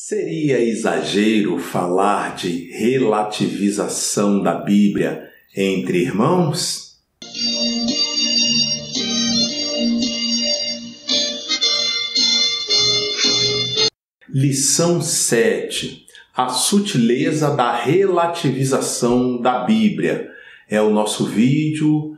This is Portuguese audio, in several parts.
Seria exagero falar de relativização da Bíblia entre irmãos? Lição 7. A sutileza da relativização da Bíblia. É o nosso vídeo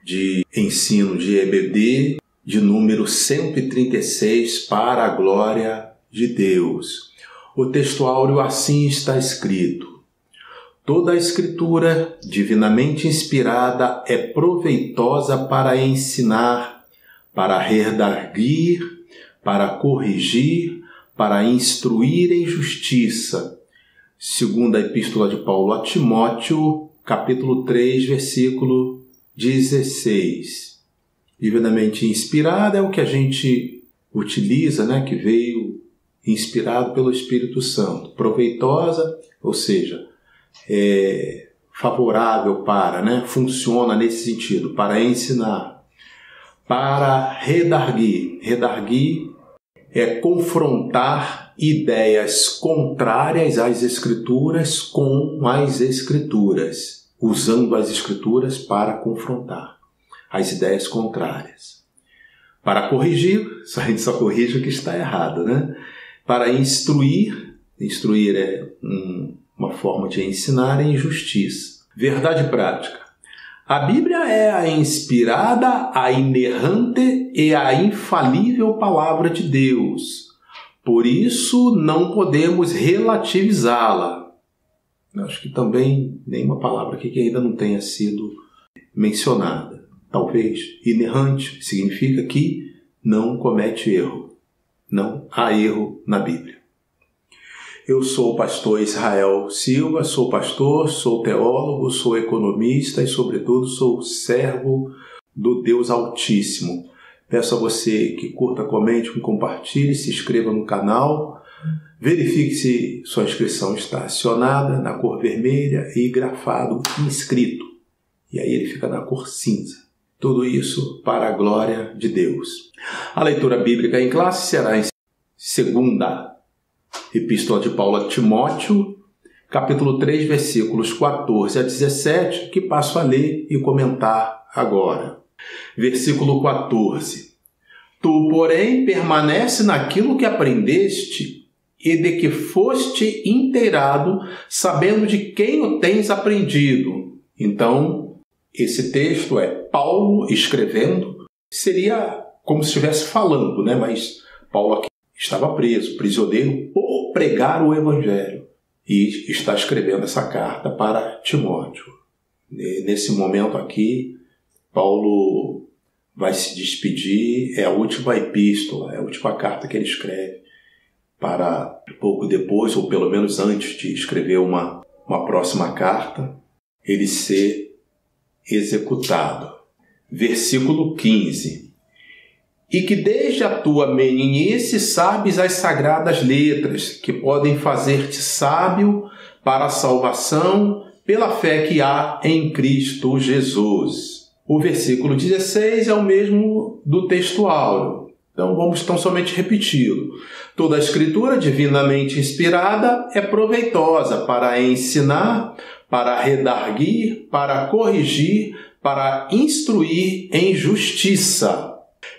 de ensino de EBD de número 136 para a glória de Deus. O texto áureo assim está escrito: toda a Escritura, divinamente inspirada, é proveitosa para ensinar, para redarguir, para corrigir, para instruir em justiça. Segunda Epístola de Paulo a Timóteo, capítulo 3, versículo 16. Divinamente inspirada é o que a gente utiliza, que veio inspirado pelo Espírito Santo. Proveitosa, ou seja, favorável para, funciona nesse sentido, para ensinar, para redarguir. Redarguir é confrontar ideias contrárias às Escrituras com as Escrituras, usando as Escrituras para confrontar as ideias contrárias. Para corrigir, a gente só corrige o que está errado, Para instruir é uma forma de ensinar em justiça. Verdade prática. A Bíblia é a inspirada, a inerrante e a infalível palavra de Deus. Por isso, não podemos relativizá-la. Acho que também nenhuma palavra aqui que ainda não tenha sido mencionada. Talvez inerrante significa que não comete erro. Não há erro na Bíblia. Eu sou o pastor Israel Silva, sou pastor, sou teólogo, sou economista e, sobretudo, sou servo do Deus Altíssimo. Peço a você que curta, comente, compartilhe, se inscreva no canal, verifique se sua inscrição está acionada na cor vermelha e grafado inscrito. E aí ele fica na cor cinza. Tudo isso para a glória de Deus. A leitura bíblica em classe será em segunda Epístola de Paulo a Timóteo, capítulo 3, versículos 14 a 17, que passo a ler e comentar agora. Versículo 14. Tu, porém, permanece naquilo que aprendeste e de que foste inteirado, sabendo de quem o tens aprendido. Então, esse texto é Paulo escrevendo, seria como se estivesse falando, mas Paulo aqui estava preso, prisioneiro, por pregar o Evangelho. E está escrevendo essa carta para Timóteo. Nesse momento aqui, Paulo vai se despedir, é a última epístola, é a última carta que ele escreve, para pouco depois, ou pelo menos antes de escrever uma próxima carta, ele ser executado. Versículo 15. E que desde a tua meninice sabes as sagradas letras, que podem fazer-te sábio para a salvação pela fé que há em Cristo Jesus. O versículo 16 é o mesmo do texto áureo. Então vamos tão somente repeti-lo. Toda a Escritura divinamente inspirada é proveitosa para ensinar, para redarguir, para corrigir, para instruir em justiça.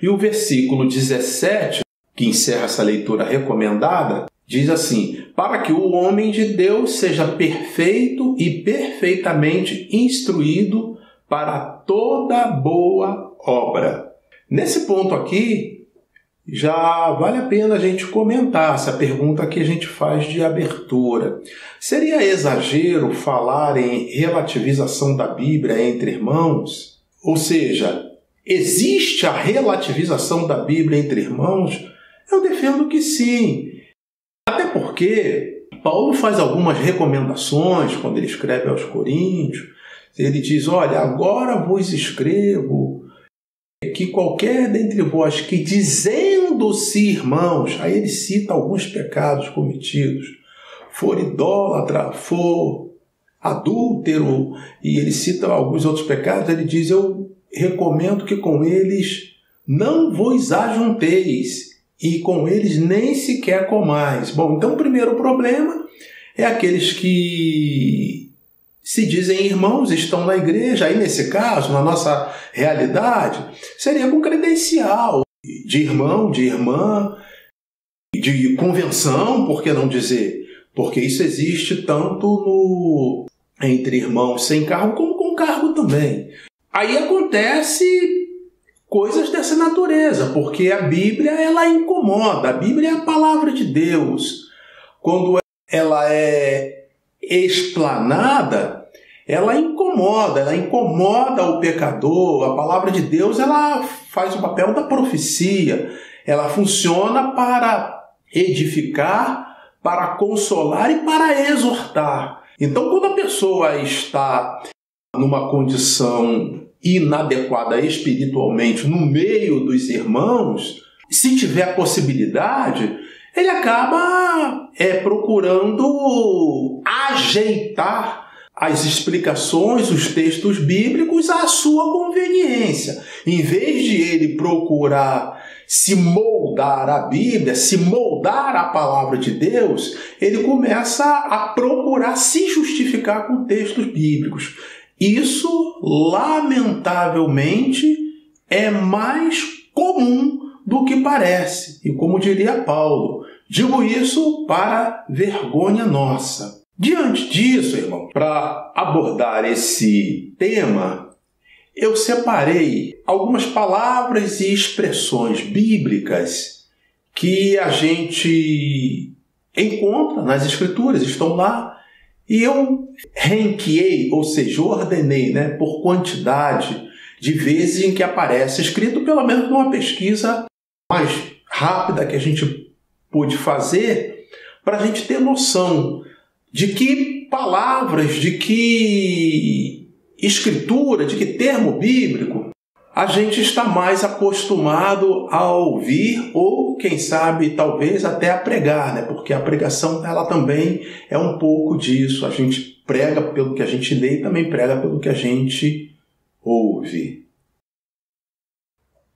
E o versículo 17, que encerra essa leitura recomendada, diz assim: para que o homem de Deus seja perfeito e perfeitamente instruído para toda boa obra. Nesse ponto aqui, já vale a pena a gente comentar essa pergunta que a gente faz de abertura. Seria exagero falar em relativização da Bíblia entre irmãos? Ou seja, existe a relativização da Bíblia entre irmãos? Eu defendo que sim. Até porque Paulo faz algumas recomendações quando ele escreve aos Coríntios. Ele diz, olha, agora vos escrevo que qualquer dentre vós que dizendo-se irmãos, aí ele cita alguns pecados cometidos, for idólatra, for adúltero, e ele cita alguns outros pecados, ele diz, eu recomendo que com eles não vos ajunteis. e com eles nem sequer comais. Bom, então o primeiro problema é aqueles que se dizem irmãos, estão na igreja, aí nesse caso, na nossa realidade, seria com credencial de irmão, de irmã, de convenção, por que não dizer? Porque isso existe tanto entre irmãos sem cargo como com cargo também. Aí acontece coisas dessa natureza, porque a Bíblia ela incomoda. A Bíblia é a palavra de Deus. Quando ela é explanada, ela incomoda o pecador. A palavra de Deus ela faz o papel da profecia. Ela funciona para edificar, para consolar e para exortar. Então, quando a pessoa está numa condição inadequada espiritualmente no meio dos irmãos, se tiver a possibilidade, ele acaba procurando ajeitar as explicações, os textos bíblicos à sua conveniência. Em vez de ele procurar se moldar a Bíblia, se moldar a palavra de Deus, ele começa a procurar se justificar com textos bíblicos. Isso, lamentavelmente, é mais comum do que parece. E como diria Paulo, digo isso para vergonha nossa. Diante disso, irmão, para abordar esse tema, eu separei algumas palavras e expressões bíblicas que a gente encontra nas Escrituras, estão lá, e eu ranqueei, ou seja, ordenei, por quantidade de vezes em que aparece escrito, pelo menos numa pesquisa mais rápida que a gente pôde fazer, para a gente ter noção de que palavras, de que escritura, de que termo bíblico a gente está mais acostumado a ouvir ou, quem sabe, talvez até a pregar, porque a pregação ela também é um pouco disso. A gente prega pelo que a gente lê e também prega pelo que a gente ouve.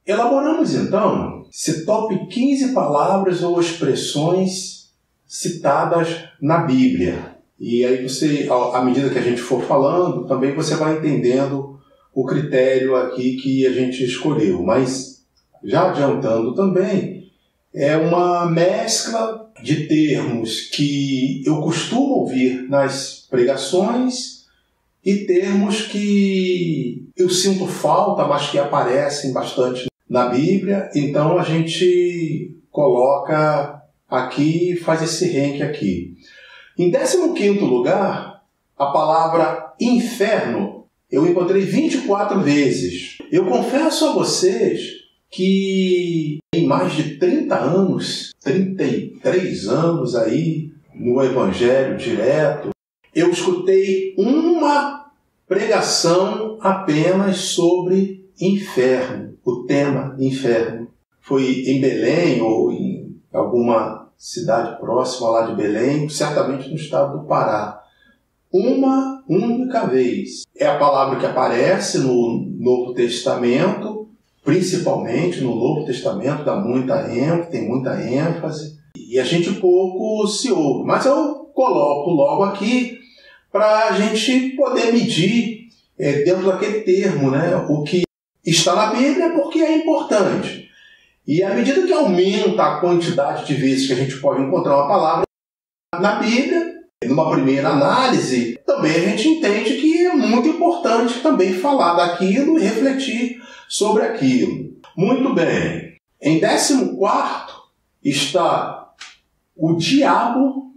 Elaboramos, então, esse top 15 palavras ou expressões citadas na Bíblia. E aí você, à medida que a gente for falando, também você vai entendendo o critério aqui que a gente escolheu. Mas, já adiantando também, é uma mescla de termos que eu costumo ouvir nas pregações e termos que eu sinto falta, mas que aparecem bastante na Bíblia. Então, a gente coloca aqui e faz esse ranking aqui. Em 15º lugar, a palavra inferno eu encontrei 24 vezes. Eu confesso a vocês que em mais de 30 anos, 33 anos aí no Evangelho direto, eu escutei uma pregação apenas sobre inferno, o tema inferno. Foi em Belém ou em alguma cidade próxima lá de Belém, certamente no estado do Pará. Uma única vez. É a palavra que aparece no Novo Testamento, principalmente no Novo Testamento, tem muita ênfase, e a gente pouco se ouve. Mas eu coloco logo aqui para a gente poder medir dentro daquele termo, o que está na Bíblia, porque é importante. E à medida que aumenta a quantidade de vezes que a gente pode encontrar uma palavra na Bíblia, numa primeira análise, também a gente entende que é muito importante também falar daquilo e refletir sobre aquilo. Muito bem. Em 14º está o diabo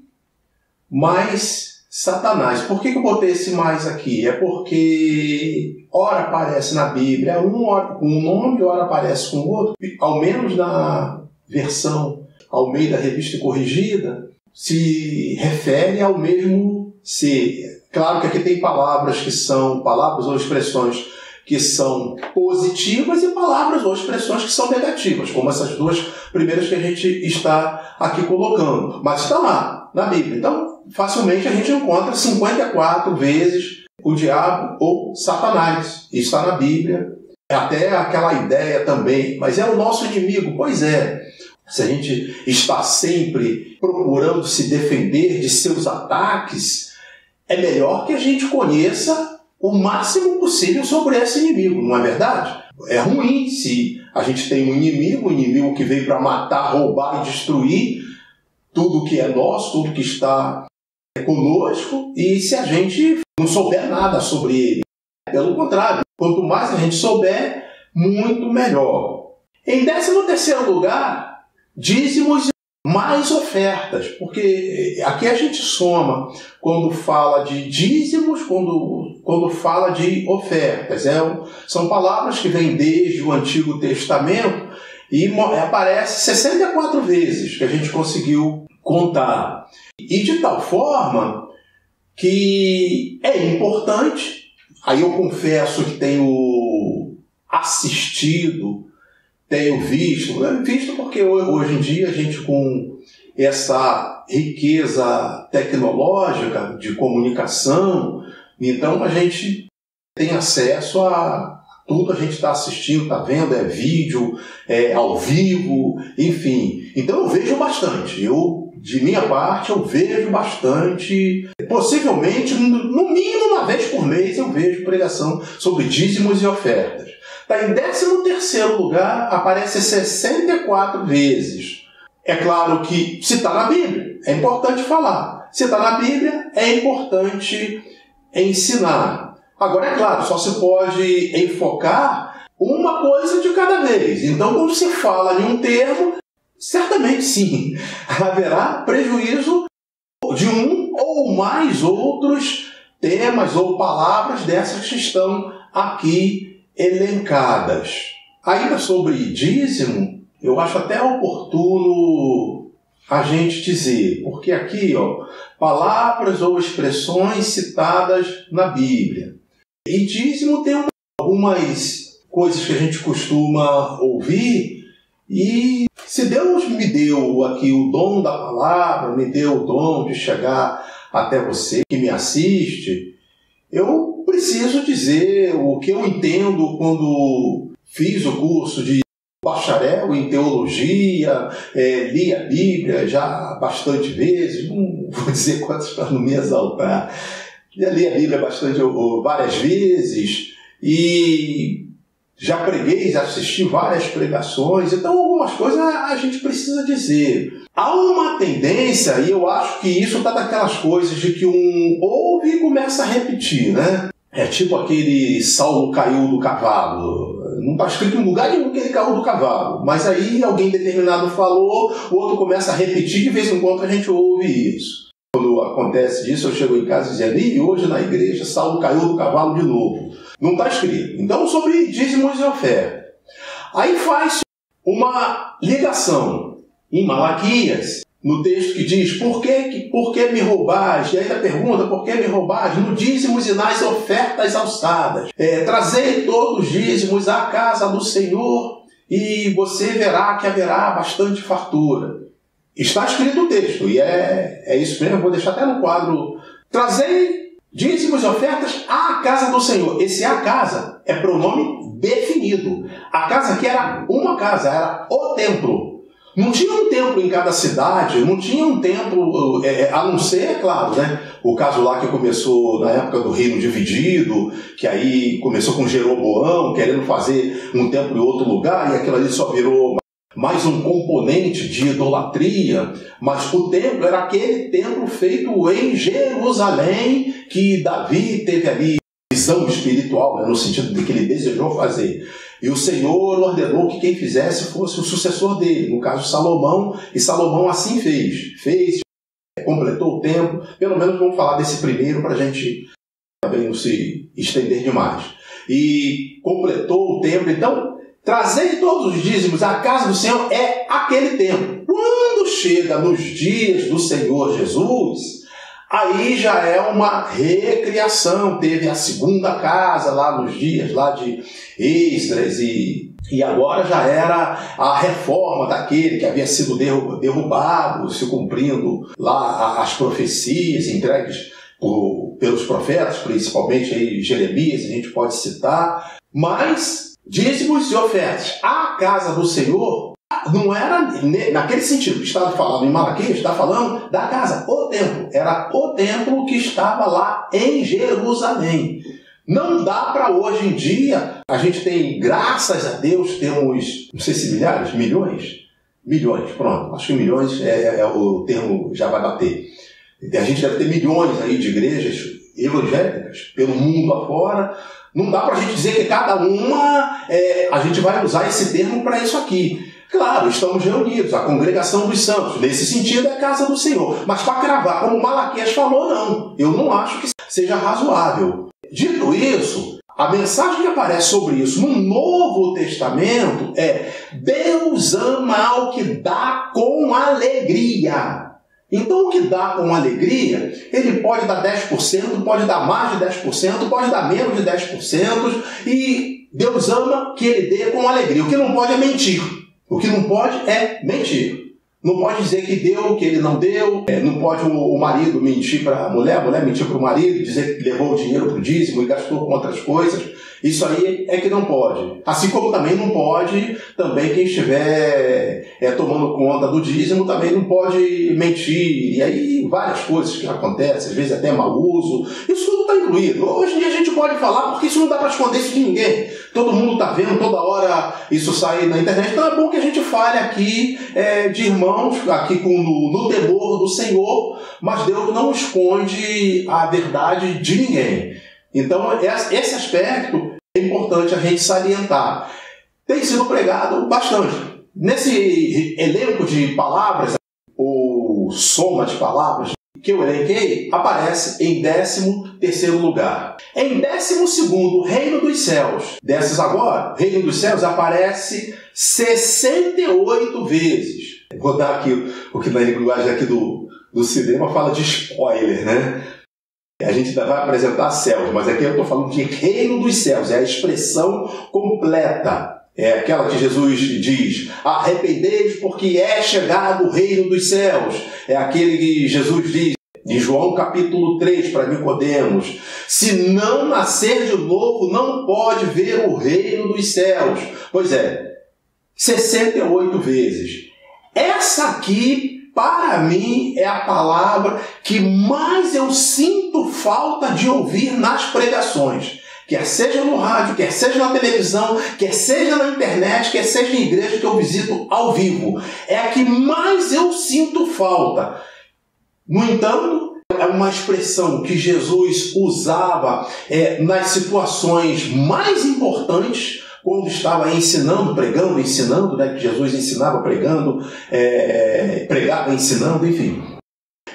mais Satanás. Por que eu botei esse mais aqui? É porque ora aparece na Bíblia um nome, ora aparece com outro. Ao menos na versão Almeida Revista e Corrigida, se refere ao mesmo ser. Claro que aqui tem palavras ou expressões que são positivas e palavras ou expressões que são negativas, como essas duas primeiras que a gente está aqui colocando. Mas está lá, na Bíblia. Então, facilmente a gente encontra 54 vezes o diabo ou Satanás. Isso está na Bíblia. É até aquela ideia também, mas é o nosso inimigo. Pois é. se a gente está sempre procurando se defender de seus ataques, é melhor que a gente conheça o máximo possível sobre esse inimigo, não é verdade? É ruim se a gente tem um inimigo que veio para matar, roubar e destruir tudo que é nosso, tudo que está conosco, e se a gente não souber nada sobre ele. Pelo contrário, quanto mais a gente souber, muito melhor. Em 13º lugar, dízimos e mais ofertas, porque aqui a gente soma quando fala de dízimos, quando fala de ofertas. São palavras que vêm desde o Antigo Testamento e aparece 64 vezes que a gente conseguiu contar. E de tal forma que é importante, aí eu confesso que tenho assistido, tenho visto porque hoje em dia a gente, com essa riqueza tecnológica de comunicação, então a gente tem acesso a tudo, a gente está assistindo, está vendo, é vídeo, é ao vivo, enfim. Então eu vejo bastante, de minha parte eu vejo bastante, possivelmente, no mínimo uma vez por mês eu vejo pregação sobre dízimos e ofertas. Está em 13º lugar, aparece 64 vezes. É claro que se está na Bíblia, é importante falar. Se está na Bíblia, é importante ensinar. Agora, é claro, só se pode enfocar uma coisa de cada vez. Então, quando se fala em um termo, certamente sim, haverá prejuízo de um ou mais outros temas ou palavras dessas que estão aqui elencadas. Ainda sobre dízimo, eu acho até oportuno a gente dizer, porque aqui, palavras ou expressões citadas na Bíblia. E dízimo tem algumas coisas que a gente costuma ouvir, e se Deus me deu aqui o dom da palavra, me deu o dom de chegar até você que me assiste, eu preciso dizer o que eu entendo quando fiz o curso de bacharel em teologia, li a Bíblia já bastante vezes, não vou dizer quantas para não me exaltar, já li a Bíblia várias vezes e já preguei, já assisti várias pregações, então algumas coisas a gente precisa dizer. Há uma tendência, e eu acho que isso está daquelas coisas de que ouve e começa a repetir, né? É tipo aquele Saulo caiu do cavalo. Não está escrito em lugar nenhum que ele caiu do cavalo, mas aí alguém determinado falou, o outro começa a repetir, de vez em quando a gente ouve isso. Quando acontece disso, eu chego em casa dizendo, e hoje na igreja Saulo caiu do cavalo de novo. Não está escrito. Então, sobre dízimos e oferta. Aí faz uma ligação em Malaquias, no texto que diz, por que me roubais? E ainda pergunta, por que me roubais? No dízimos e nas ofertas alçadas. Trazei todos os dízimos à casa do Senhor e você verá que haverá bastante fartura. Está escrito o texto, e é isso mesmo, vou deixar até no quadro. Trazei dízimos e ofertas à casa do Senhor. Esse à casa é pronome definido. A casa aqui era uma casa, era o templo. Não tinha um templo em cada cidade, não tinha um templo, a não ser, claro, né? O caso lá que começou na época do reino dividido, que aí começou com Jeroboão, querendo fazer um templo em outro lugar, e aquilo ali só virou mais um componente de idolatria. Mas o templo era aquele templo feito em Jerusalém, que Davi teve ali visão espiritual, né? No sentido de que ele desejou fazer. E o Senhor ordenou que quem fizesse fosse o sucessor dele, no caso Salomão, e Salomão assim fez, completou o templo. Pelo menos vamos falar desse primeiro para a gente também não se estender demais. E completou o templo. Então, trazer todos os dízimos à casa do Senhor é aquele templo. Quando chega nos dias do Senhor Jesus, aí já é uma recriação. Teve a segunda casa lá nos dias lá de Esdras e agora já era a reforma daquele que havia sido derrubado, se cumprindo lá as profecias entregues pelos profetas, principalmente aí Jeremias, a gente pode citar. Mas dízimos e ofertas à casa do Senhor não era naquele sentido que estava falando em Malaquias, está falando da casa, o templo. Era o templo que estava lá em Jerusalém. Não dá para hoje em dia, a gente tem, graças a Deus, temos, não sei se milhares, milhões, pronto, acho que milhões é o termo já vai bater. A gente deve ter milhões aí de igrejas evangélicas pelo mundo afora. Não dá para a gente dizer que cada uma, a gente vai usar esse termo para isso aqui. Claro, estamos reunidos, a congregação dos santos, nesse sentido é a casa do Senhor. Mas para cravar, como Malaquias falou, não. Eu não acho que seja razoável. Dito isso, a mensagem que aparece sobre isso no Novo Testamento é: Deus ama ao que dá com alegria. Então, o que dá com alegria, ele pode dar 10%, pode dar mais de 10%, pode dar menos de 10%, e Deus ama que ele dê com alegria. O que não pode é mentir. O que não pode é mentir. Não pode dizer que deu, que ele não deu. Não pode o marido mentir para a mulher mentir para o marido, dizer que levou o dinheiro para o dízimo e gastou com outras coisas. Isso aí é que não pode. Assim como também não pode, também quem estiver tomando conta do dízimo também não pode mentir. E aí várias coisas que acontecem, às vezes até mau uso. Isso tudo está incluído. Hoje em dia a gente pode falar porque isso não dá para esconder isso de ninguém. Todo mundo está vendo, toda hora isso sai na internet. Então é bom que a gente fale aqui de irmãos, aqui no temor do Senhor, mas Deus não esconde a verdade de ninguém. Então, esse aspecto é importante a gente salientar. Tem sido pregado bastante. Nesse elenco de palavras, ou soma de palavras que eu elenquei, aparece em 13º lugar. Em 12º, Reino dos Céus. Dessas agora, Reino dos Céus aparece 68 vezes. Vou dar aqui o que na linguagem aqui do cinema fala de spoiler, né? A gente ainda vai apresentar céus, mas aqui eu estou falando de reino dos céus, é a expressão completa. É aquela que Jesus diz: arrependei-vos porque é chegado o reino dos céus. É aquele que Jesus diz em João capítulo 3 para Nicodemos: se não nascer de novo, não pode ver o reino dos céus. Pois é, 68 vezes. Essa aqui, para mim, é a palavra que mais eu sinto falta de ouvir nas pregações. Quer seja no rádio, quer seja na televisão, quer seja na internet, quer seja em igreja que eu visito ao vivo. É a que mais eu sinto falta. No entanto, é uma expressão que Jesus usava nas situações mais importantes, quando estava ensinando, pregando, ensinando, né? Que Jesus ensinava pregando, pregava ensinando, enfim.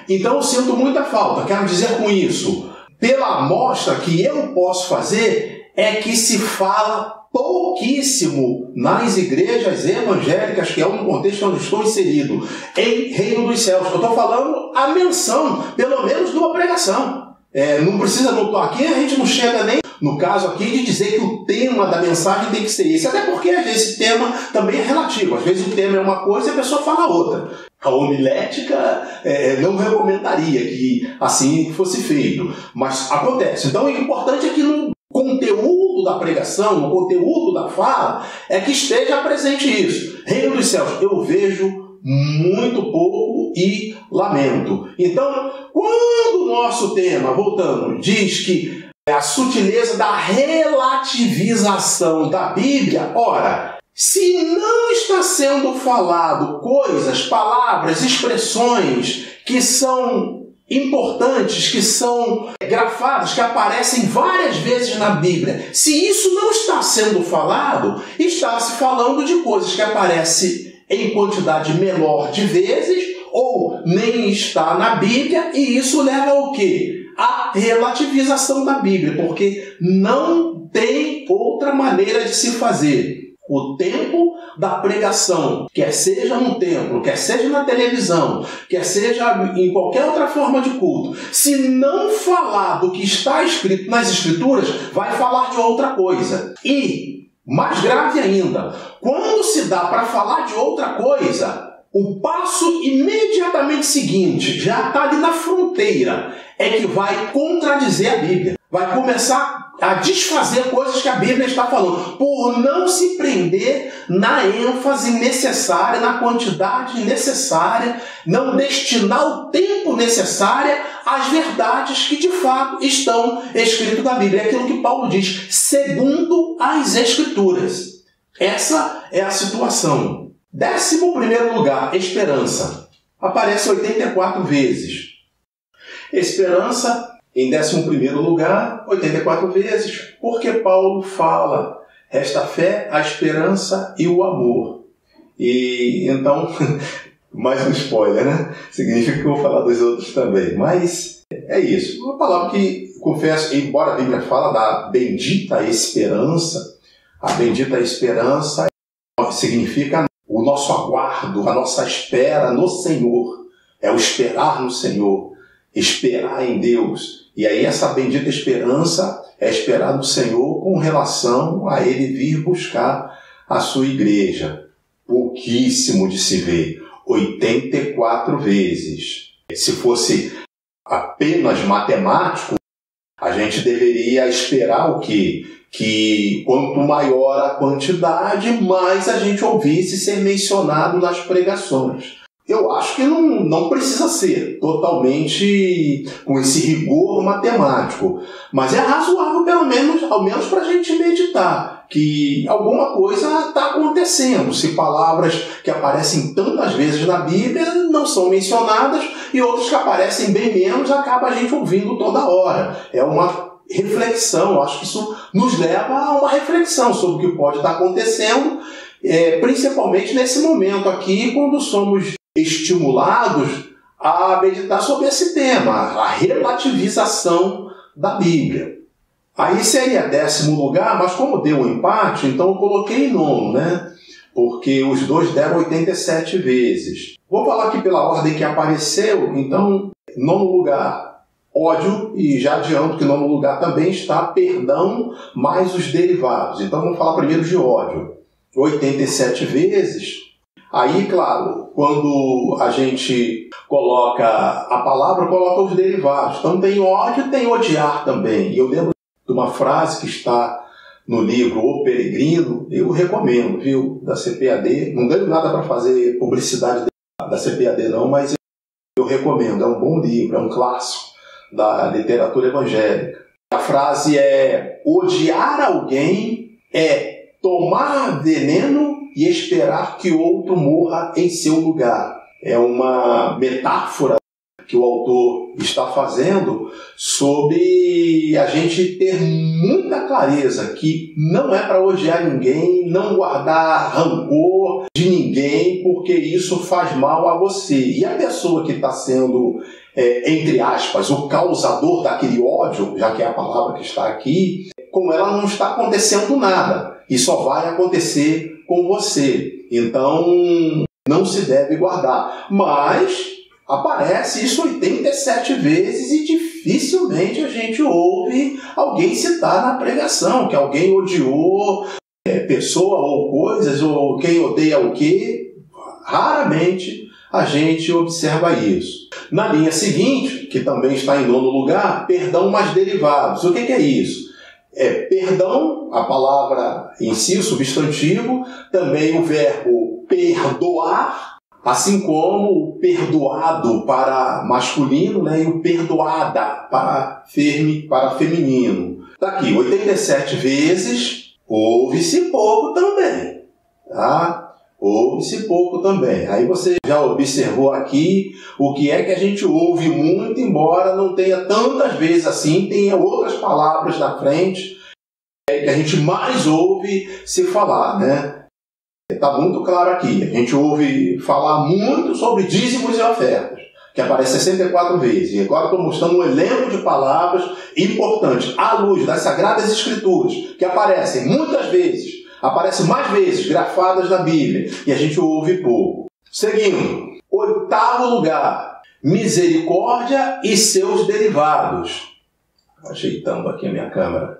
Então eu sinto muita falta. Quero dizer com isso, pela amostra que eu posso fazer, é que se fala pouquíssimo nas igrejas evangélicas, que é um contexto onde estou inserido, em Reino dos Céus. Eu estou falando a menção, pelo menos de uma pregação. Não precisa, aqui a gente não chega nem, no caso aqui, de dizer que o tema da mensagem tem que ser esse. Até porque esse tema também é relativo. Às vezes o tema é uma coisa e a pessoa fala outra. A homilética não recomendaria que assim fosse feito. Mas acontece. Então o importante é que no conteúdo da pregação, no conteúdo da fala, é que esteja presente isso. Reino dos Céus, eu vejo muito pouco e lamento. Então, quando o nosso tema, voltando, diz que a sutileza da relativização da Bíblia, ora, se não está sendo falado coisas, palavras, expressões que são importantes, que são grafadas, que aparecem várias vezes na Bíblia, se isso não está sendo falado, está se falando de coisas que aparecem em quantidade menor de vezes, ou nem está na Bíblia, e isso leva ao quê? A relativização da Bíblia, porque não tem outra maneira de se fazer. O tempo da pregação, quer seja no templo, quer seja na televisão, quer seja em qualquer outra forma de culto, se não falar do que está escrito nas Escrituras, vai falar de outra coisa. E, mais grave ainda, quando se dá para falar de outra coisa, o passo imediatamente seguinte, já está ali na fronteira, é que vai contradizer a Bíblia. vai começar a desfazer coisas que a Bíblia está falando, por não se prender na ênfase necessária, na quantidade necessária, não destinar o tempo necessário às verdades que de fato estão escritas na Bíblia. É aquilo que Paulo diz, segundo as Escrituras. Essa é a situação. 11º lugar, esperança. Aparece 84 vezes. Esperança, em 11º lugar, 84 vezes, porque Paulo fala, resta a fé, a esperança e o amor. E então, mais um spoiler, né? Significa que eu vou falar dos outros também, mas é isso. Uma palavra que, confesso, embora a Bíblia fala da bendita esperança, a bendita esperança significa o nosso aguardo, a nossa espera no Senhor, é o esperar no Senhor, esperar em Deus. E aí essa bendita esperança é esperar no Senhor com relação a Ele vir buscar a sua igreja. Pouquíssimo de se ver. 84 vezes. Se fosse apenas matemático, a gente deveria esperar o quê? Que quanto maior a quantidade, mais a gente ouvisse ser mencionado nas pregações. Eu acho que não precisa ser totalmente com esse rigor matemático, mas é razoável ao menos para a gente meditar que alguma coisa está acontecendo. Se palavras que aparecem tantas vezes na Bíblia não são mencionadas e outras que aparecem bem menos, acaba a gente ouvindo toda hora. É uma reflexão, acho que isso nos leva a uma reflexão sobre o que pode estar acontecendo, principalmente nesse momento aqui, quando somos estimulados a meditar sobre esse tema, a relativização da Bíblia. Aí seria 10º lugar, mas como deu um empate, então eu coloquei em 9º, né? Porque os dois deram 87 vezes. Vou falar aqui pela ordem que apareceu, então, 9º lugar, ódio, e já adianto que 9º lugar também está perdão mais os derivados. Então vamos falar primeiro de ódio. 87 vezes. Aí, claro, quando a gente coloca a palavra, coloca os derivados. Então tem ódio e tem odiar também. E eu lembro de uma frase que está no livro O Peregrino, eu recomendo, viu, da CPAD. Não ganho nada para fazer publicidade da CPAD não, mas eu recomendo. É um bom livro, é um clássico da literatura evangélica. A frase é: odiar alguém é tomar veneno e esperar que outro morra em seu lugar. É uma metáfora que o autor está fazendo sobre a gente ter muita clareza que não é para odiar ninguém, não guardar rancor de ninguém, porque isso faz mal a você. E a pessoa que está sendo, entre aspas, o causador daquele ódio, já que é a palavra que está aqui, com ela não está acontecendo nada. E só vai acontecer com você. Então, não se deve guardar. Mas aparece isso 87 vezes e dificilmente a gente ouve alguém citar na pregação que alguém odiou pessoa ou coisas, ou quem odeia o quê. Raramente a gente observa isso. Na linha seguinte, que também está em 9º lugar, perdão mais derivados. O que é isso? Perdão, a palavra em si, o substantivo, também o verbo perdoar, assim como o perdoado para masculino, né, e o perdoada para feminino. Está aqui, 87 vezes, ouve-se pouco também. Tá? Ouve-se pouco também. Aí você já observou aqui o que é que a gente ouve muito, embora não tenha tantas vezes assim, tenha outras palavras na frente que a gente mais ouve se falar, né? Está muito claro aqui. A gente ouve falar muito sobre dízimos e ofertas, que aparece 64 vezes. E agora estou mostrando um elenco de palavras importantes, à luz das Sagradas Escrituras, que aparecem muitas vezes, aparecem mais vezes grafadas na Bíblia, e a gente ouve pouco. Seguindo, 8º lugar, misericórdia e seus derivados. Ajeitando aqui a minha câmera.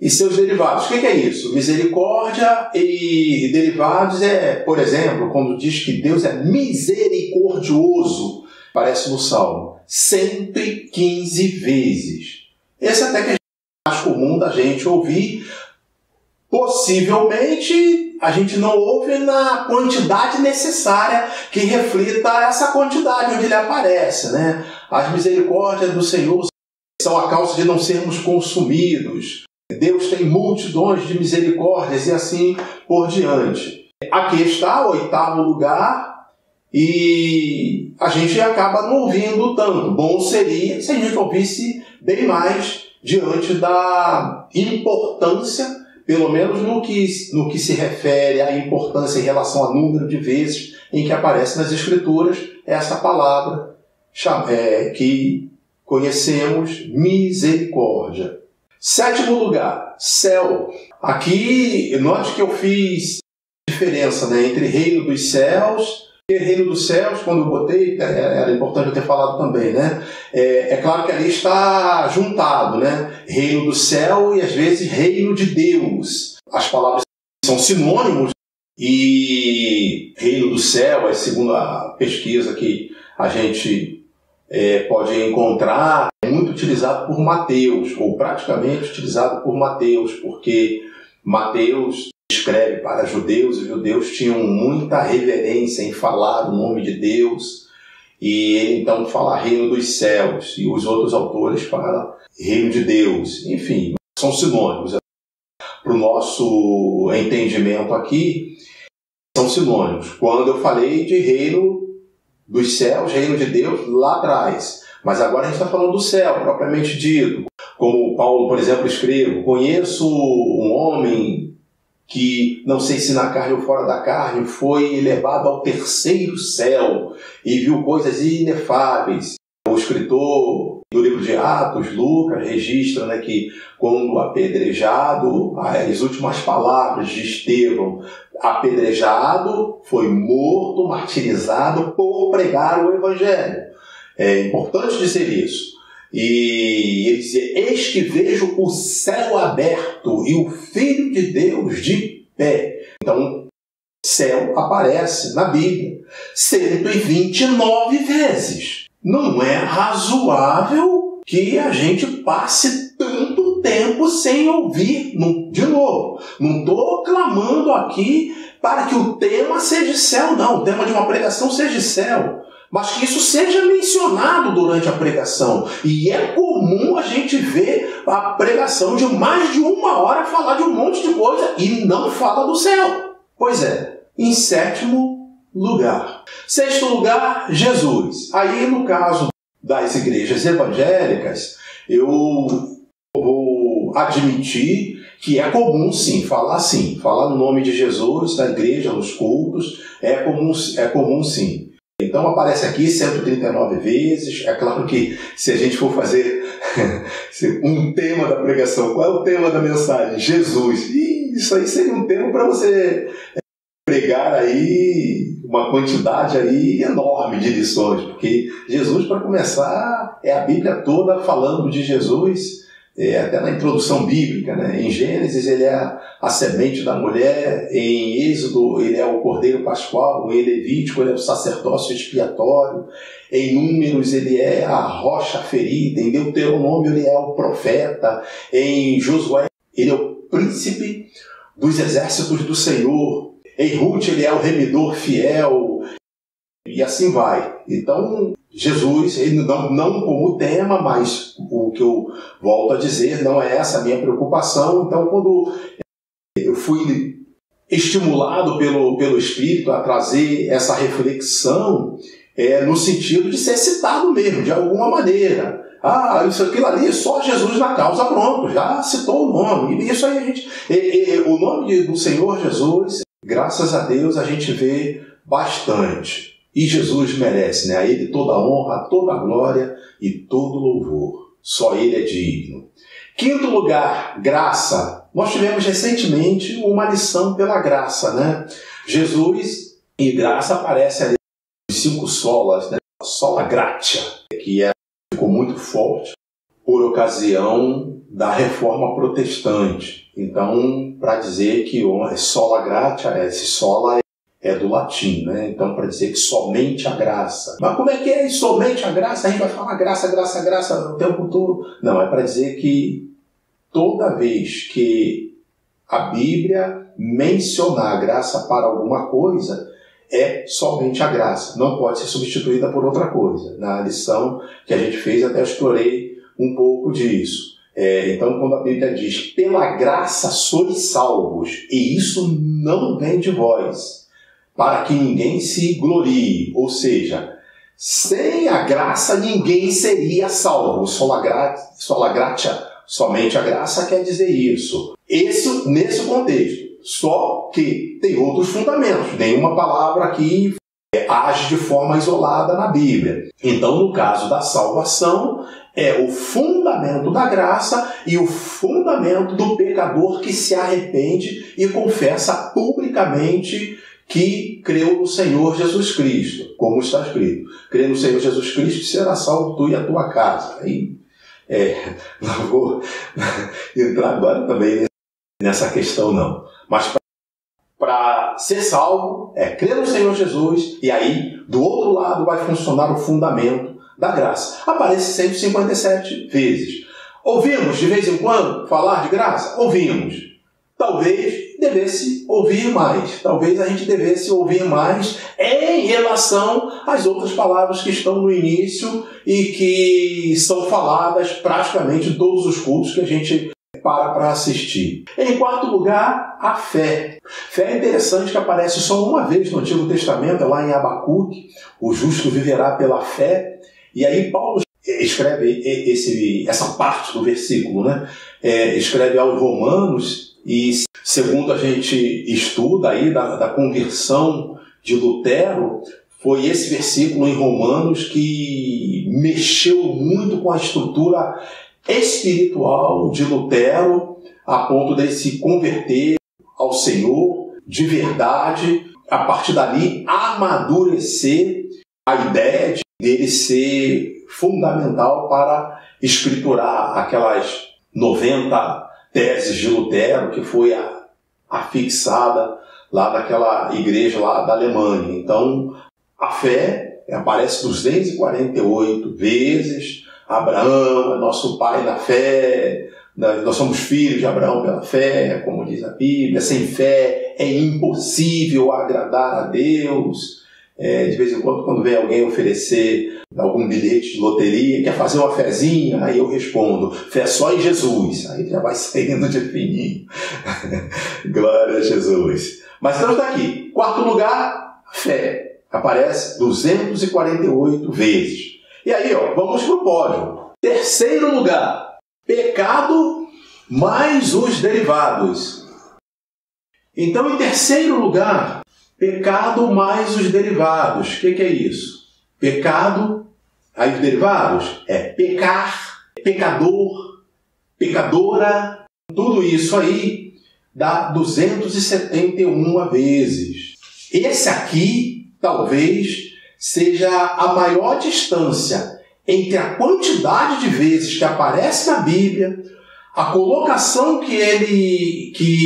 E seus derivados. O que é isso? Misericórdia e derivados por exemplo, quando diz que Deus é misericordioso, aparece no Salmo 115 vezes. Esse até que mais comum da gente ouvir. Possivelmente a gente não ouve na quantidade necessária que reflita essa quantidade onde ele aparece, né? As misericórdias do Senhor são a causa de não sermos consumidos. Deus tem multidões de misericórdias e assim por diante. Aqui está o 8º lugar e a gente acaba não ouvindo tanto. Bom seria se a gente ouvisse bem mais diante da importância, pelo menos no que se refere à importância em relação ao número de vezes em que aparece nas Escrituras essa palavra que conhecemos, misericórdia. 7º lugar, céu. Aqui, note que eu fiz diferença, né, entre reino dos céus e reino dos céus. Quando eu botei, era importante eu ter falado também, né? É claro que ali está juntado, né? Reino do céu e às vezes reino de Deus. As palavras são sinônimos e reino do céu, segundo a pesquisa que a gente pode encontrar, é muito utilizado por Mateus, ou praticamente utilizado por Mateus, porque Mateus escreve para judeus, e os judeus tinham muita reverência em falar o nome de Deus, e ele então fala reino dos céus, e os outros autores falam reino de Deus. Enfim, são sinônimos. Para o nosso entendimento aqui, são sinônimos. Quando eu falei de reino dos céus, reino de Deus, lá atrás. Mas agora a gente está falando do céu, propriamente dito. Como Paulo, por exemplo, escreve: conheço um homem que, não sei se na carne ou fora da carne, foi elevado ao 3º céu e viu coisas inefáveis. O escritor do livro de Atos, Lucas, registra, né, que quando apedrejado, as últimas palavras de Estevão, apedrejado, foi morto, martirizado por pregar o Evangelho. É importante dizer isso. E ele dizia: eis que vejo o céu aberto e o Filho de Deus de pé. Então, céu aparece na Bíblia 129 vezes. Não é razoável que a gente passe tanto tempo sem ouvir. De novo, não estou clamando aqui para que o tema seja céu, não. O tema de uma pregação seja céu. Mas que isso seja mencionado durante a pregação. E é comum a gente ver a pregação de mais de 1 hora falar de um monte de coisa e não fala do céu. Pois é, em 7º lugar. 6º lugar, Jesus. Aí, no caso das igrejas evangélicas, eu vou admitir que é comum sim, falar no nome de Jesus na igreja, nos cultos, é comum sim. Então aparece aqui 139 vezes. É claro que se a gente for fazer um tema da pregação, qual é o tema da mensagem? Jesus. E isso aí seria um tema para você pregar aí uma quantidade aí enorme de lições, porque Jesus, para começar, é a Bíblia toda falando de Jesus. Até na introdução bíblica, né? Em Gênesis ele é a semente da mulher, em Êxodo ele é o cordeiro pascual, em Levítico ele é o sacerdócio expiatório, em Números ele é a rocha ferida, em Deuteronômio ele é o profeta, em Josué ele é o príncipe dos exércitos do Senhor, em Ruth ele é o remidor fiel, e assim vai. Então, Jesus, ele não como tema, mas o que eu volto a dizer, não é essa a minha preocupação. Então, quando eu fui estimulado pelo Espírito a trazer essa reflexão, no sentido de ser citado mesmo, de alguma maneira. Aquilo ali, só Jesus na causa, pronto, já citou o nome. E isso aí o nome do Senhor Jesus, graças a Deus, a gente vê bastante. E Jesus merece, né? A Ele toda a honra, toda a glória e todo louvor. Só Ele é digno. 5º lugar, graça. Nós tivemos recentemente uma lição pela graça, né? Jesus e graça aparece ali nos 5 solas, né? Sola gratia, que ficou muito forte por ocasião da Reforma Protestante. Então, para dizer que sola gratia, esse sola é do latim, né? Então, para dizer que somente a graça. Mas como é que é somente a graça? A gente vai falar graça, graça, graça o tempo todo. Não, é para dizer que toda vez que a Bíblia mencionar a graça para alguma coisa, é somente a graça, não pode ser substituída por outra coisa. Na lição que a gente fez, até explorei um pouco disso. Então, quando a Bíblia diz, pela graça sois salvos, e isso não vem de vós, para que ninguém se glorie, ou seja, sem a graça ninguém seria salvo. Sola gratia, somente a graça quer dizer isso. Isso nesse contexto. Só que tem outros fundamentos. Nenhuma palavra aqui age de forma isolada na Bíblia. Então, no caso da salvação, é o fundamento da graça e o fundamento do pecador que se arrepende e confessa publicamente que creu no Senhor Jesus Cristo, como está escrito. Crê no Senhor Jesus Cristo e será salvo tu e a tua casa. Aí, não vou entrar agora também nessa questão, não. Mas para ser salvo, crer no Senhor Jesus, e aí, do outro lado, vai funcionar o fundamento da graça. Aparece 157 vezes. Ouvimos, de vez em quando, falar de graça? Ouvimos. Talvez devesse ouvir mais. Talvez a gente devesse ouvir mais em relação às outras palavras que estão no início e que são faladas praticamente em todos os cultos que a gente para assistir. Em quarto lugar, a fé. Fé é interessante que aparece só uma vez no Antigo Testamento, lá em Abacuque, o justo viverá pela fé. E aí Paulo escreve essa parte do versículo, né? Escreve aos Romanos, e segundo a gente estuda aí da conversão de Lutero, foi esse versículo em Romanos que mexeu muito com a estrutura espiritual de Lutero, a ponto de se converter ao Senhor de verdade, a partir dali amadurecer a ideia dele ser fundamental para escriturar aquelas 90 teses de Lutero, que foi afixada lá naquela igreja lá da Alemanha. Então, a fé aparece 248 vezes. Abraão é nosso pai na fé, nós somos filhos de Abraão pela fé, como diz a Bíblia. Sem fé é impossível agradar a Deus. De vez em quando vem alguém oferecer algum bilhete de loteria, quer fazer uma fezinha, aí eu respondo, fé só em Jesus. Aí já vai saindo de fininho. Glória a Jesus. Mas estamos aqui. Quarto lugar, fé. Aparece 248 vezes. E aí, vamos para o pódio. Terceiro lugar, pecado mais os derivados. Então, em terceiro lugar, pecado mais os derivados. O que é isso? Pecado, aí os derivados é pecar, pecador, pecadora. Tudo isso aí dá 271 vezes. Esse aqui, talvez, seja a maior distância entre a quantidade de vezes que aparece na Bíblia, a colocação que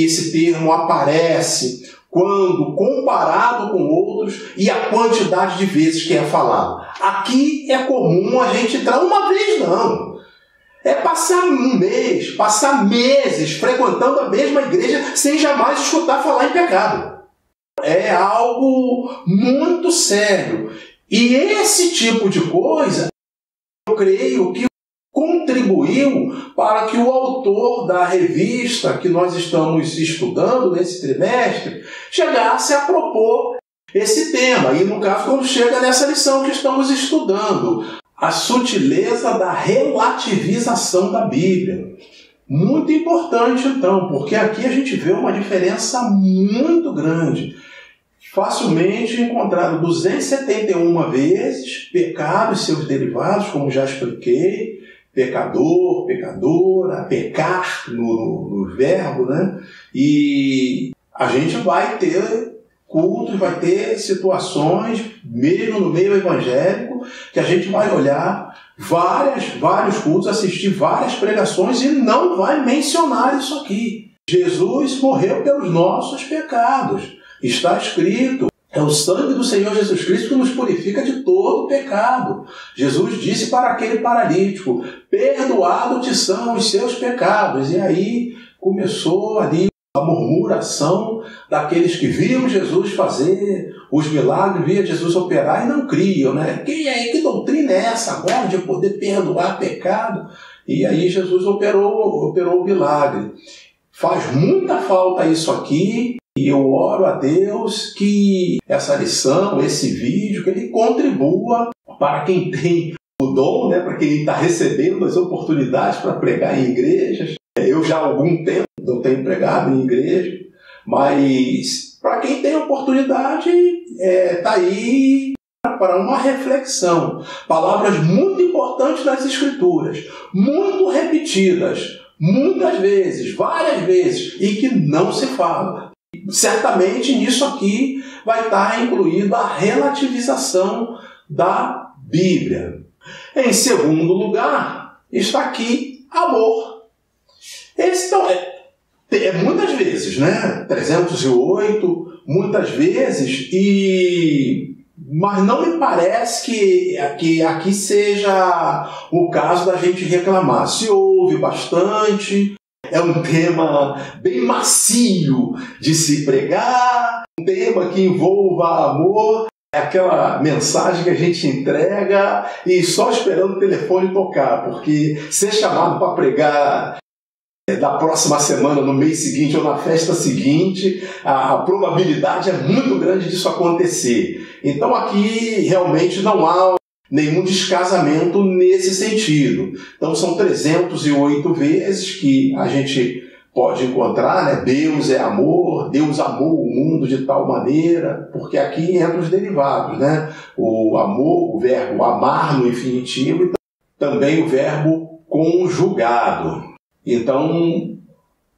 esse termo aparece quando comparado com outros e a quantidade de vezes que é falado. Aqui é comum a gente entrar uma vez, não. É passar um mês, passar meses frequentando a mesma igreja sem jamais escutar falar em pecado. É algo muito sério. E esse tipo de coisa, eu creio que contribuiu para que o autor da revista que nós estamos estudando nesse trimestre chegasse a propor esse tema. E no caso, quando chega nessa lição que estamos estudando, a sutileza da relativização da Bíblia. Muito importante, então, porque aqui a gente vê uma diferença muito grande. Facilmente encontrado 271 vezes pecado e seus derivados, como já expliquei, pecador, pecadora, pecar no verbo, né? E a gente vai ter cultos, vai ter situações, mesmo no meio evangélico, que a gente vai olhar vários cultos, assistir várias pregações e não vai mencionar isso aqui. Jesus morreu pelos nossos pecados. Está escrito É o sangue do Senhor Jesus Cristo que nos purifica de todo pecado. Jesus disse para aquele paralítico: perdoado te são os seus pecados. E aí começou ali a murmuração daqueles que viam Jesus fazer os milagres, via Jesus operar e não criam, né? Que doutrina é essa agora de poder perdoar pecado? E aí Jesus operou o milagre. Faz muita falta isso aqui, e eu oro a Deus que essa lição, esse vídeo, que ele contribua para quem tem o dom, né? Para quem está recebendo as oportunidades para pregar em igrejas. Eu já há algum tempo não tenho pregado em igreja, mas para quem tem oportunidade, está aí para uma reflexão. Palavras muito importantes nas Escrituras, muito repetidas, muitas vezes, várias vezes, e que não se fala. Certamente nisso aqui vai estar incluída a relativização da Bíblia. Em segundo lugar, está aqui amor. Esse então muitas vezes, né? 308, muitas vezes, mas não me parece que aqui seja o caso da gente reclamar. Se ouve bastante, é um tema bem macio de se pregar, um tema que envolva amor, é aquela mensagem que a gente entrega e só esperando o telefone tocar, porque ser chamado para pregar da próxima semana, no mês seguinte ou na festa seguinte, a probabilidade é muito grande disso acontecer. Então aqui realmente não há nenhum descasamento nesse sentido. Então são 308 vezes que a gente pode encontrar, né? Deus é amor, Deus amou o mundo de tal maneira, porque aqui entra os derivados, né? O amor, o verbo amar no infinitivo, e também o verbo conjugado. Então,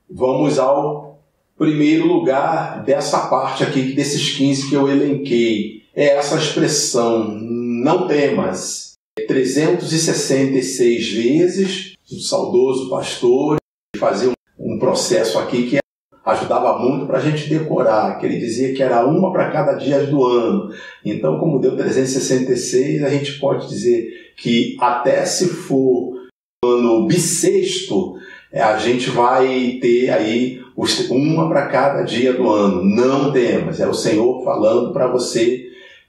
vamos ao primeiro lugar dessa parte aqui, desses 15 que eu elenquei. É essa expressão, não temas. 366 vezes, o saudoso pastor fazia um processo aqui que ajudava muito para a gente decorar, que ele dizia que era uma para cada dia do ano. Então, como deu 366, a gente pode dizer que até se for ano bissexto, a gente vai ter aí uma para cada dia do ano. Não temas, é o Senhor falando para você,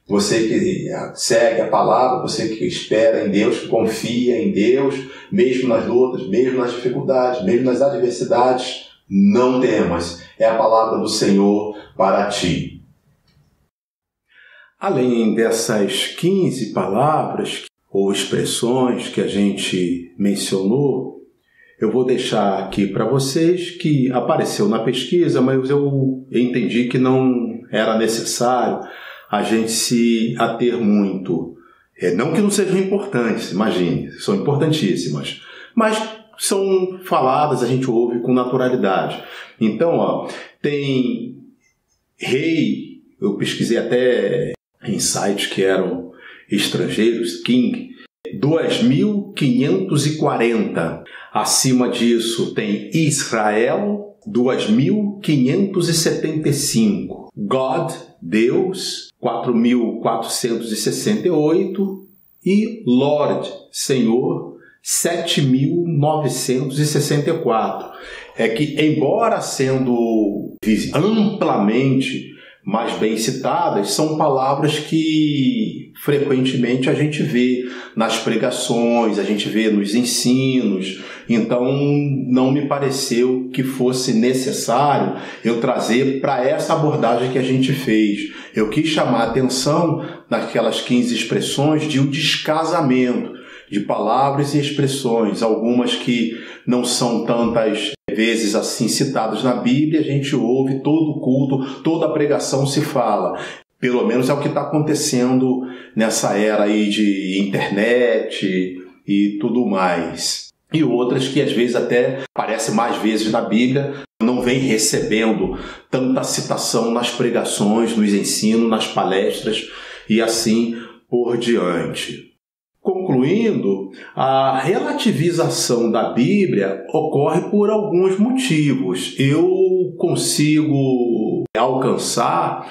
você que segue a palavra, você que espera em Deus, que confia em Deus, mesmo nas lutas, mesmo nas dificuldades, mesmo nas adversidades, não temas. É a palavra do Senhor para ti. Além dessas 15 palavras ou expressões que a gente mencionou, eu vou deixar aqui para vocês que apareceu na pesquisa, mas eu entendi que não era necessário a gente se ater muito. Não que não sejam importantes, imagine, são importantíssimas, mas são faladas, a gente ouve com naturalidade. Então, tem rei, eu pesquisei até em sites que eram estrangeiros, king, 2.540. Acima disso tem Israel, 2.575. God, Deus, 4.468. E Lord, Senhor, 7.964. É que, embora sendo amplamente mais bem citadas, são palavras que frequentemente a gente vê nas pregações, a gente vê nos ensinos. Então não me pareceu que fosse necessário eu trazer para essa abordagem que a gente fez. Eu quis chamar a atenção naquelas 15 expressões de um descasamento de palavras e expressões, algumas que não são tantas vezes assim citadas na Bíblia, a gente ouve todo o culto, toda a pregação se fala. Pelo menos é o que está acontecendo nessa era aí de internet e tudo mais. E outras que às vezes até aparecem mais vezes na Bíblia, não vem recebendo tanta citação nas pregações, nos ensinos, nas palestras e assim por diante. Concluindo, a relativização da Bíblia ocorre por alguns motivos. Eu consigo alcançar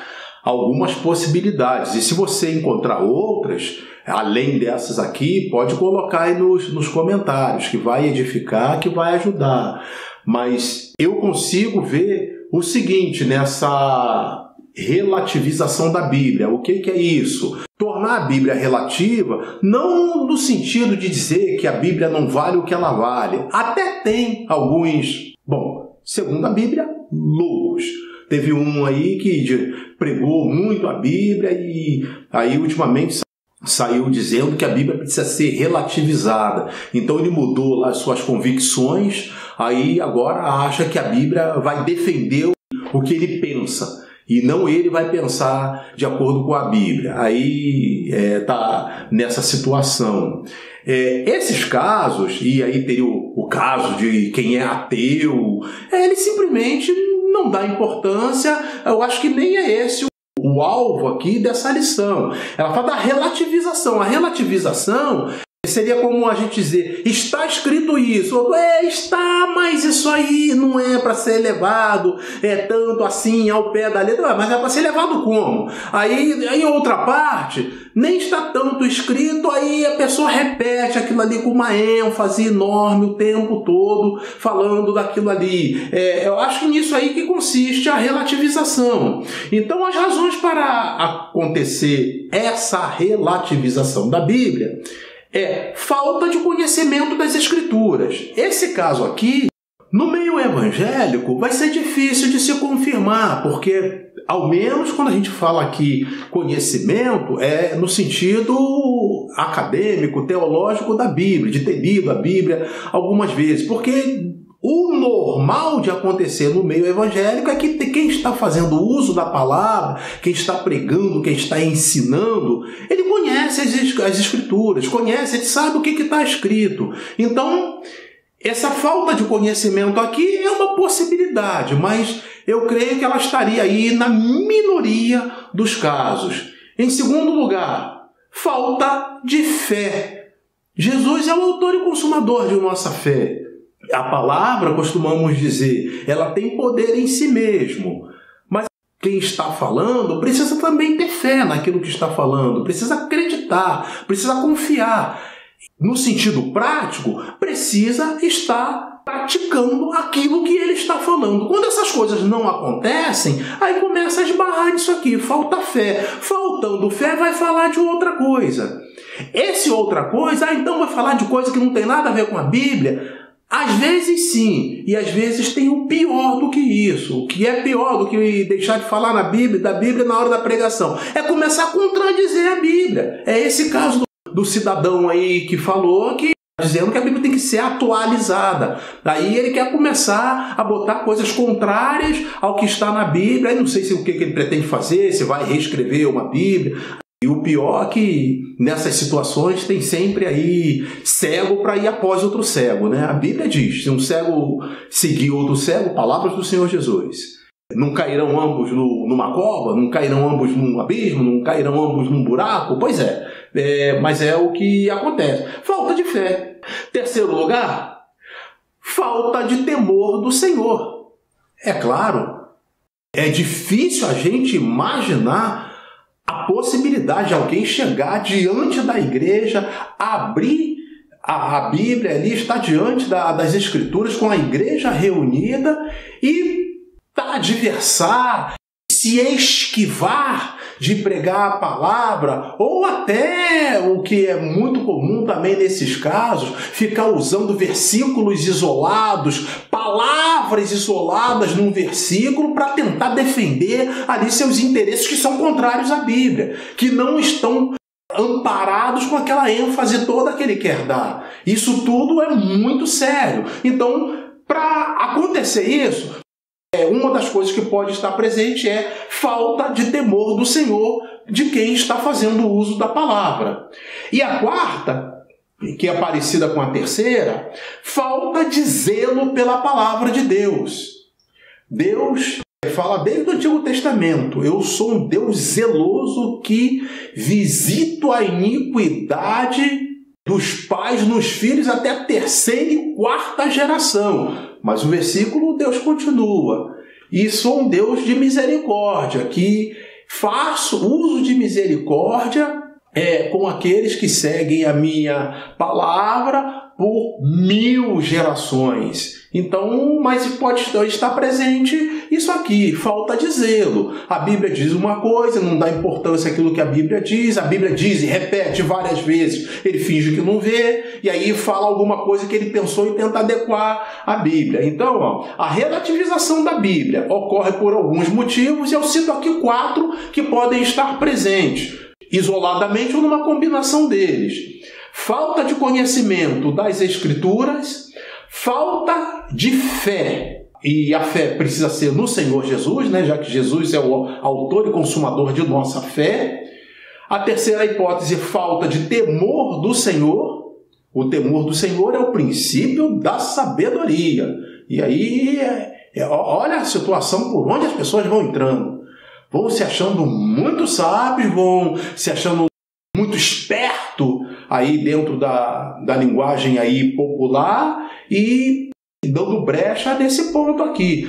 algumas possibilidades. E se você encontrar outras, além dessas aqui, pode colocar aí nos comentários, que vai edificar, que vai ajudar. Mas eu consigo ver o seguinte nessa relativização da Bíblia. O que é isso? Tornar a Bíblia relativa, não no sentido de dizer que a Bíblia não vale o que ela vale. Até tem alguns, segundo a Bíblia, loucos. Teve um aí que pregou muito a Bíblia e aí ultimamente saiu dizendo que a Bíblia precisa ser relativizada. Então ele mudou lá as suas convicções, aí agora acha que a Bíblia vai defender o que ele pensa. E não ele vai pensar de acordo com a Bíblia. Aí está nessa situação. Esses casos, e aí teria o caso de quem é ateu, ele simplesmente não dá importância. Eu acho que nem é esse o alvo aqui dessa lição. Ela fala da relativização. A relativização seria como a gente dizer, está escrito isso, está, mas isso aí não é para ser levado tanto assim ao pé da letra, mas é para ser levado como? Aí outra parte, nem está tanto escrito, aí a pessoa repete aquilo ali com uma ênfase enorme o tempo todo, falando daquilo ali. Eu acho que nisso aí que consiste a relativização. Então as razões para acontecer essa relativização da Bíblia falta de conhecimento das Escrituras. Esse caso aqui, no meio evangélico, vai ser difícil de se confirmar, porque, ao menos quando a gente fala aqui conhecimento, é no sentido acadêmico, teológico da Bíblia, de ter lido a Bíblia algumas vezes, porque o normal de acontecer no meio evangélico é que quem está fazendo uso da palavra, quem está pregando, quem está ensinando, ele conhece as Escrituras, conhece, ele sabe o que está escrito. Então, essa falta de conhecimento aqui é uma possibilidade, mas eu creio que ela estaria aí na minoria dos casos. Em segundo lugar, falta de fé. Jesus é o autor e consumador de nossa fé. A palavra, costumamos dizer, ela tem poder em si mesmo. Mas quem está falando precisa também ter fé naquilo que está falando, precisa acreditar, precisa confiar. No sentido prático, precisa estar praticando aquilo que ele está falando. Quando essas coisas não acontecem, aí começa a esbarrar nisso aqui, falta fé. Faltando fé, vai falar de outra coisa. Esse outra coisa, então vai falar de coisa que não tem nada a ver com a Bíblia? Às vezes sim, e às vezes tem o pior do que isso. O que é pior do que deixar de falar da Bíblia na hora da pregação? É começar a contradizer a Bíblia. É esse caso do cidadão aí que falou que dizendo que a Bíblia tem que ser atualizada. Daí ele quer começar a botar coisas contrárias ao que está na Bíblia. Aí não sei o que ele pretende fazer, se vai reescrever uma Bíblia. E o pior é que nessas situações tem sempre aí cego para ir após outro cego, né? A Bíblia diz, se um cego seguir outro cego, palavras do Senhor Jesus. Não cairão ambos numa cova, não cairão ambos num abismo, não cairão ambos num buraco? Pois mas é o que acontece. Falta de fé. Terceiro lugar, falta de temor do Senhor. É claro, é difícil a gente imaginar a possibilidade de alguém chegar diante da igreja, abrir a Bíblia ali, estar diante das Escrituras com a igreja reunida e adversar, se esquivar de pregar a palavra, ou até, o que é muito comum também nesses casos, ficar usando versículos isolados, palavras isoladas num versículo para tentar defender ali seus interesses que são contrários à Bíblia, que não estão amparados com aquela ênfase toda que ele quer dar. Isso tudo é muito sério. Então, para acontecer isso, uma das coisas que pode estar presente é falta de temor do Senhor de quem está fazendo uso da palavra. E a quarta, que é parecida com a terceira, falta de zelo pela palavra de Deus. Deus fala desde o Antigo Testamento: eu sou um Deus zeloso que visito a iniquidade dos pais nos filhos até a terceira e quarta geração. Mas o versículo, Deus continua: e sou um Deus de misericórdia, que faço uso de misericórdia com aqueles que seguem a minha palavra por 1000 gerações. Então, mas pode estar presente isso aqui, falta de zelo. A Bíblia diz uma coisa, não dá importância àquilo que a Bíblia diz e repete várias vezes, ele finge que não vê, e aí fala alguma coisa que ele pensou e tenta adequar à Bíblia. Então, a relativização da Bíblia ocorre por alguns motivos, e eu cito aqui 4 que podem estar presentes, isoladamente ou numa combinação deles. Falta de conhecimento das Escrituras, falta de fé. E a fé precisa ser no Senhor Jesus, né? Já que Jesus é o autor e consumador de nossa fé. A terceira hipótese, falta de temor do Senhor. O temor do Senhor é o princípio da sabedoria. E aí, olha a situação por onde as pessoas vão entrando. Vão se achando muito sábios, vão se achando muito esperto aí dentro da linguagem aí popular e dando brecha nesse ponto aqui.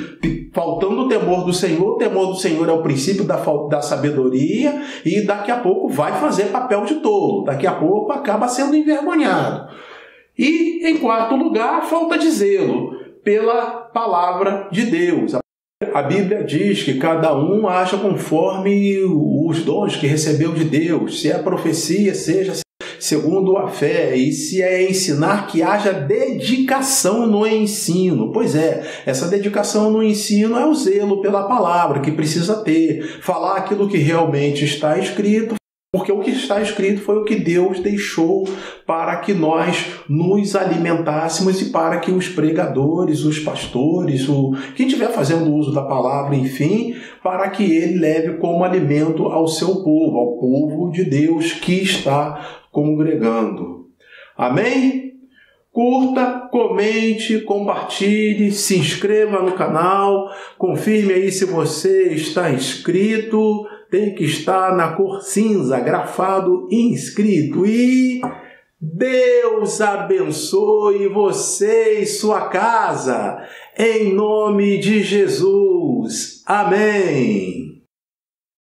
Faltando o temor do Senhor é o princípio da sabedoria e daqui a pouco vai fazer papel de tolo, daqui a pouco acaba sendo envergonhado. E, em quarto lugar, falta de zelo pela palavra de Deus. A Bíblia diz que cada um aja conforme os dons que recebeu de Deus. Se é profecia, seja segundo a fé. E se é ensinar, que haja dedicação no ensino. Pois é, essa dedicação no ensino é o zelo pela palavra que precisa ter. Falar aquilo que realmente está escrito. Porque o que está escrito foi o que Deus deixou para que nós nos alimentássemos e para que os pregadores, os pastores, quem estiver fazendo uso da palavra, enfim, para que ele leve como alimento ao seu povo, ao povo de Deus que está congregando. Amém? Curta, comente, compartilhe, se inscreva no canal, confirme aí se você está inscrito. Tem que estar na cor cinza, grafado inscrito. E Deus abençoe você e sua casa, em nome de Jesus. Amém.